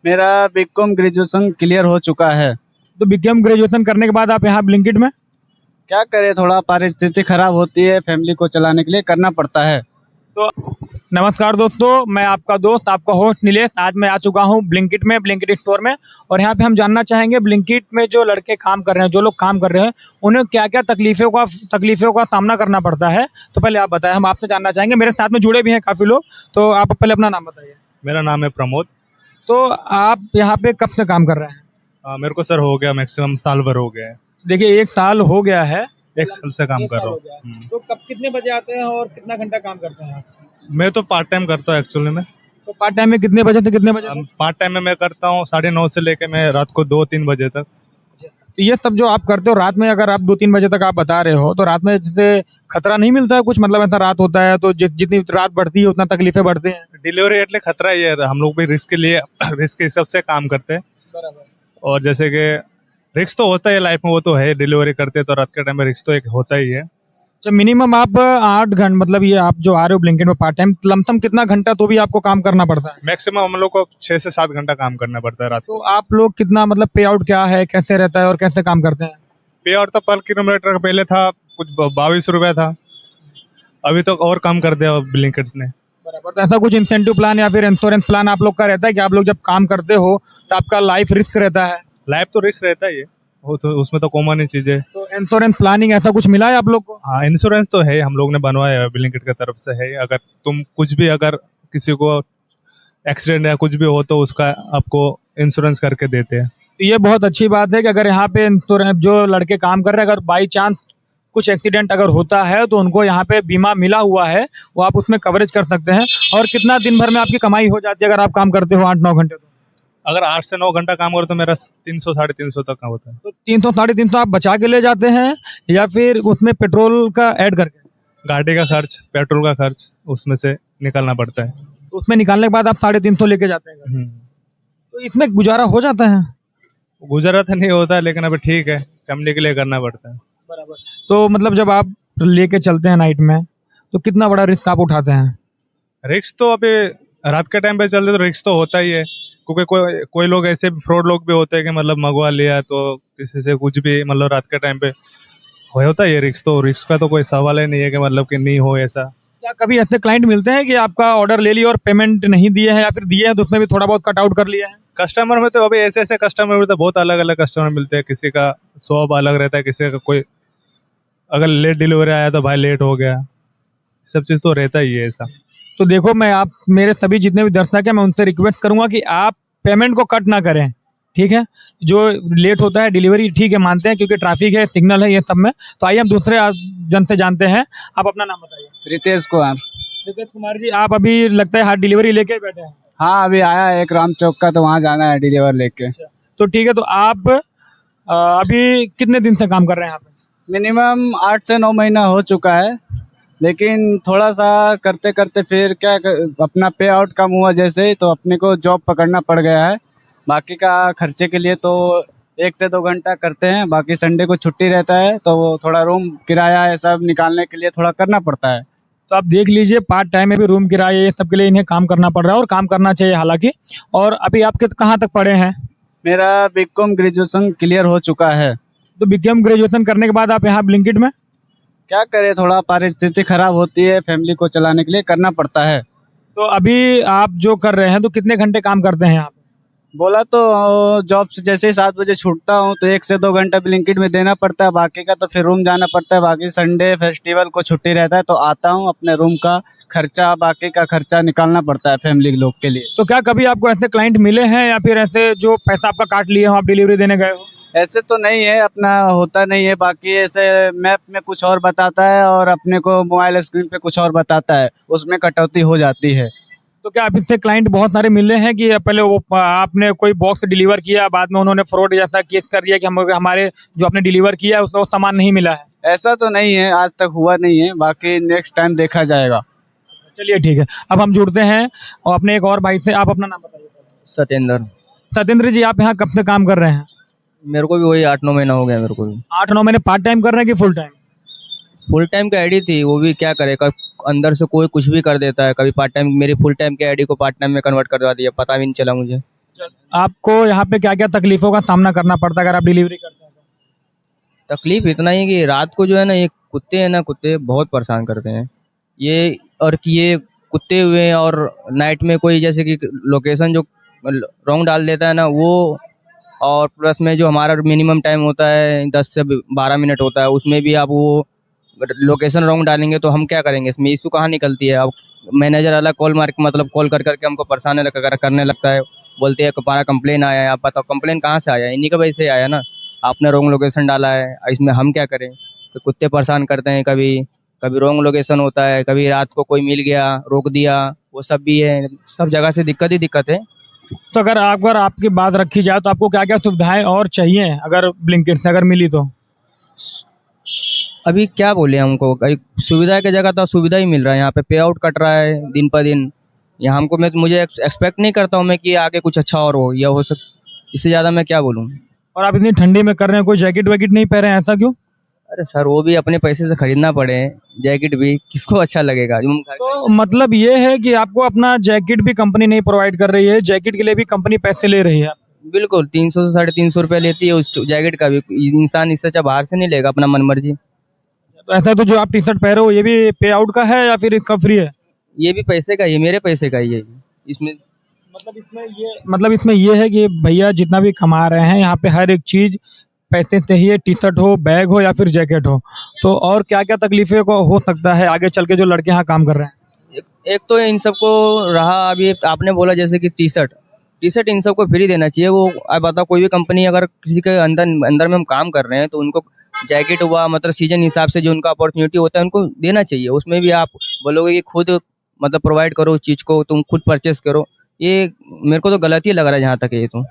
मेरा BCom graduation clear हो चुका है। तो बीकॉम ग्रेजुएशन करने के बाद आप यहाँ ब्लिंकिट में? क्या करें, थोड़ा परिस्थिति खराब होती है, फैमिली को चलाने के लिए करना पड़ता है। तो नमस्कार दोस्तों, मैं आपका दोस्त, आपका होस्ट नीलेश। आज मैं आ चुका हूँ ब्लिंकिट में, ब्लिंकिट स्टोर में। और यहाँ पे हम जानना चाहेंगे ब्लिंकिट में जो लड़के काम कर रहे हैं, जो लोग काम कर रहे हैं, उन्हें क्या क्या तकलीफों का सामना करना पड़ता है। तो पहले आप बताएं, हम आपसे जानना चाहेंगे। मेरे साथ में जुड़े भी हैं काफ़ी लोग, तो आप पहले अपना नाम बताइए। मेरा नाम है प्रमोद। तो आप यहाँ पे कब से काम कर रहे हैं? मेरे को सर हो गया, मैक्सिमम साल भर हो गया है। देखिए, 1 साल हो गया है। 1 साल से काम कर रहा हो गया है। हूँ। तो कब कितने बजे आते हैं और कितना घंटा काम करते हैं आप? मैं तो पार्ट टाइम करता हूँ एक्चुअली में। तो पार्ट टाइम में कितने बजे से कितने बजे तक? पार्ट टाइम में मैं करता हूँ 9:30 से लेके मैं रात को 2-3 बजे तक। तो ये सब जो आप करते हो रात में, अगर आप 2-3 बजे तक आप बता रहे हो, तो रात में जैसे खतरा नहीं मिलता है कुछ? मतलब ऐसा रात होता है तो जितनी रात बढ़ती है उतना तकलीफें बढ़ती हैं। डिलीवरी एटले खतरा ही है, हम लोग भी रिस्क के लिए रिस्क के हिसाब से काम करते हैं। बराबर। और जैसे कि रिस्क तो होता है लाइफ में, वो तो है। डिलीवरी करते हैं तो रात के टाइम में रिस्क तो एक होता ही है। तो मिनिमम आप 8 घंटे, मतलब ये आप जो आ रहे हो ब्लिंकिट में पार्ट टाइम, लमसम कितना घंटा तो भी आपको काम करना पड़ता है? मैक्सिमम हम लोग को 6 से 7 घंटा काम करना पड़ता है रात तो को। आप लोग कितना, मतलब पे आउट क्या है, कैसे रहता है और कैसे काम करते हैं? पे आउट तो पर किलोमीटर पहले था कुछ 22 रुपया था, अभी तो और कम कर दिया ब्लिंकिट्स ने। बराबर। तो ऐसा कुछ इंसेंटिव प्लान या फिर इंश्योरेंस प्लान आप लोग का रहता है कि आप लोग जब काम करते हो तो आपका लाइफ रिस्क रहता है? लाइफ तो रिस्क रहता ही है, वो तो उसमें तो कॉमन ही चीज है। तो इंश्योरेंस प्लानिंग ऐसा कुछ मिला है आप लोग को? हाँ, इंश्योरेंस तो है, हम लोग ने बनवाया है, ब्लिंकिट की तरफ से है। अगर तुम कुछ भी, अगर किसी को एक्सीडेंट या कुछ भी हो तो उसका आपको इंश्योरेंस करके देते हैं। तो ये बहुत अच्छी बात है कि अगर यहाँ पे इंश्योरेंस जो लड़के काम कर रहे हैं, अगर बाई चांस कुछ एक्सीडेंट अगर होता है तो उनको यहाँ पे बीमा मिला हुआ है, वो आप उसमें कवरेज कर सकते हैं। और कितना दिन भर में आपकी कमाई हो जाती है अगर आप काम करते हो 8-9 घंटे? तो अगर 8 से 9 घंटा काम करो तो मेरा 300-350 तक का होता है। तो 300-350 आप बचा के ले जाते हैं या फिर उसमें पेट्रोल का ऐड करके? गाड़ी का खर्च, पेट्रोल का खर्च उसमें से निकालना पड़ता है। तो उसमें निकालने के बाद आप 350 लेके जाते हैं? तो इसमें गुजारा हो जाता है? गुजरा तो नहीं होता है, लेकिन अभी ठीक है, फैमिली के लिए करना पड़ता है। बराबर। तो मतलब जब आप लेके चलते हैं नाइट में, तो कितना बड़ा रिस्क आप उठाते हैं? रिस्क तो अभी रात के टाइम पे चलते तो रिस्क तो होता ही है, क्योंकि कोई कोई लोग ऐसे फ्रॉड लोग भी होते हैं कि मतलब मंगवा लिया तो किसी से कुछ भी, मतलब रात के टाइम पे होता ही है रिस्क। तो रिस्क का तो कोई सवाल ही नहीं है कि मतलब कि नहीं हो ऐसा। क्या कभी ऐसे क्लाइंट मिलते हैं कि आपका ऑर्डर ले लिया और पेमेंट नहीं दिए हैं, या फिर दिए हैं तो उसमें भी थोड़ा बहुत कट आउट कर लिया है? कस्टमर में तो अभी ऐसे ऐसे कस्टमर मिलते हैं, बहुत अलग अलग कस्टमर मिलते हैं। किसी का स्वभाव अलग रहता है, किसी का कोई अगर लेट डिलीवरी आया तो भाई लेट हो गया, सब चीज़ तो रहता ही है ऐसा। तो देखो, मैं आप मेरे सभी जितने भी दर्शक हैं, मैं उनसे रिक्वेस्ट करूंगा कि आप पेमेंट को कट ना करें, ठीक है? जो लेट होता है डिलीवरी, ठीक है, मानते हैं क्योंकि ट्रैफिक है, सिग्नल है, ये सब में। तो आइए हम दूसरे जन से जानते हैं। आप अपना नाम बताइए। रितेश कुमार। रितेश कुमार जी, आप अभी लगता है हाथ डिलीवरी लेके बैठे हैं? हाँ, अभी आया है एक राम चौक का, तो वहाँ जाना है डिलीवर लेके। तो ठीक है, तो आप अभी कितने दिन से काम कर रहे हैं यहाँ पे? मिनिमम 8 से 9 महीना हो चुका है, लेकिन थोड़ा सा करते करते फिर अपना पे आउट कम हुआ जैसे, तो अपने को जॉब पकड़ना पड़ गया है। बाकी का खर्चे के लिए तो 1 से 2 घंटा करते हैं, बाकी संडे को छुट्टी रहता है, तो वो थोड़ा रूम किराया ये सब निकालने के लिए थोड़ा करना पड़ता है। तो आप देख लीजिए, पार्ट टाइम में भी रूम किराए ये सब के लिए इन्हें काम करना पड़ रहा है, और काम करना चाहिए हालांकि। और अभी आपके कहाँ तक पढ़े हैं? मेरा बीकॉम ग्रेजुएशन क्लियर हो चुका है। तो बीकॉम ग्रेजुएशन करने के बाद आप यहाँ ब्लिंकिट में? क्या करें, थोड़ा परिस्थिति खराब होती है, फैमिली को चलाने के लिए करना पड़ता है। तो अभी आप जो कर रहे हैं तो कितने घंटे काम करते हैं यहाँ पे? बोला तो जॉब से जैसे ही 7 बजे छूटता हूँ तो 1 से 2 घंटा ब्लिंकिट में देना पड़ता है, बाकी का तो फिर रूम जाना पड़ता है। बाकी संडे फेस्टिवल को छुट्टी रहता है तो आता हूँ, अपने रूम का खर्चा, बाकी का खर्चा निकालना पड़ता है फैमिली लोग के लिए। तो क्या कभी आपको ऐसे क्लाइंट मिले हैं या फिर ऐसे जो पैसा आपका काट लिए हो, आप डिलीवरी देने गए हो? ऐसे तो नहीं है, अपना होता नहीं है। बाकी ऐसे मैप में कुछ और बताता है और अपने को मोबाइल स्क्रीन पे कुछ और बताता है, उसमें कटौती हो जाती है। तो क्या आप इससे क्लाइंट बहुत सारे मिले हैं कि पहले वो आपने कोई बॉक्स डिलीवर किया, बाद में उन्होंने फ्रॉड जैसा केस कर दिया कि हमारे जो आपने डिलीवर किया है उसमें वो सामान नहीं मिला है? ऐसा तो नहीं है, आज तक हुआ नहीं है, बाकी नेक्स्ट टाइम देखा जाएगा। चलिए ठीक है, अब हम जुड़ते हैं और अपने एक और भाई से। आप अपना नाम बताइए। सत्येंद्र। सत्येंद्र जी, आप यहाँ कब से काम कर रहे हैं? मेरे को भी वही 8-9 महीना हो गया मेरे को भी। 8-9 महीने पार्ट टाइम कर रहे हैं कि फुल टाइम? फुल टाइम की आईडी थी, वो भी क्या करे, कब अंदर से कोई कुछ भी कर देता है। कभी पार्ट टाइम, मेरी फुल टाइम की आईडी को पार्ट टाइम में कन्वर्ट करवा दिया, पता भी नहीं चला मुझे। आपको यहाँ पे क्या क्या तकलीफों का सामना करना पड़ता है अगर आप डिलीवरी करते हैं तो? तकलीफ इतना ही है कि रात को जो है ना, ये कुत्ते हैं ना, कुत्ते बहुत परेशान करते हैं ये। और कि ये कुत्ते हुए और नाइट में कोई जैसे कि लोकेशन जो रॉन्ग डाल देता है ना वो, और प्लस में जो हमारा मिनिमम टाइम होता है 10 से 12 मिनट होता है, उसमें भी आप वो लोकेशन रॉन्ग डालेंगे तो हम क्या करेंगे? इसमें इशू कहाँ निकलती है? अब मैनेजर अलग कॉल मार के मतलब कॉल कर करके हमको परेशान करने लगता है। बोलते हैं हमारा कंप्लेन आया है। आप बताओ कंप्लेन कहाँ से आया है? इन्हीं की वजह से आया ना, आपने रॉन्ग लोकेशन डाला है, इसमें हम क्या करें? तो कुत्ते परेशान करते हैं, कभी कभी रॉन्ग लोकेशन होता है, कभी रात को कोई मिल गया रोक दिया, वो सब भी है। सब जगह से दिक्कत ही दिक्कत है। तो अगर आपकी बात रखी जाए तो आपको क्या क्या सुविधाएं और चाहिए अगर ब्लिंकिट से अगर मिली तो? अभी क्या बोले हमको, कहीं सुविधा की जगह तो सुविधा ही मिल रहा है। यहाँ पे पे आउट कट रहा है दिन पर दिन। यहाँ हमको, मैं मुझे एक्सपेक्ट नहीं करता हूँ मैं कि आगे कुछ अच्छा और हो या हो सक इससे ज़्यादा मैं क्या बोलूँ। और आप इतनी ठंडी में कर रहे हैं, कोई जैकेट वैकेट नहीं पहने हैं, ऐसा क्यों? अरे सर, वो भी अपने पैसे से खरीदना पड़े, जैकेट भी किसको अच्छा लगेगा? तो मतलब ये है कि आपको अपना जैकेट भी कंपनी नहीं प्रोवाइड कर रही है, जैकेट के लिए भी कंपनी पैसे ले रही है? बिल्कुल 300 से 350 रुपये लेती है उस जैकेट का भी। इंसान इससे अच्छा बाहर से नहीं लेगा अपना मन मर्जी। तो ऐसा तो जो आप टी शर्ट पहन रहे हो ये भी पे आउट का है या फिर इसका फ्री है? ये भी पैसे का ही है, मेरे पैसे का ही है इसमें। मतलब इसमें ये है कि भैया जितना भी कमा रहे हैं यहाँ पे हर एक चीज पैसे से ही है, टी शर्ट हो, बैग हो या फिर जैकेट हो। तो और क्या क्या तकलीफें को हो सकता है आगे चल के जो लड़के यहाँ काम कर रहे हैं? एक तो इन सबको रहा, अभी आपने बोला जैसे कि टी शर्ट इन सबको फ्री देना चाहिए। वो अब बताओ, कोई भी कंपनी अगर किसी के अंदर अंदर में हम काम कर रहे हैं तो उनको जैकेट हुआ, मतलब सीजन हिसाब से जो उनका अपॉर्चुनिटी होता है उनको देना चाहिए। उसमें भी आप बोलोगे कि खुद मतलब प्रोवाइड करो उस चीज़ को, तुम खुद परचेस करो, ये मेरे को तो गलत ही लग रहा है जहाँ तक है ये तो।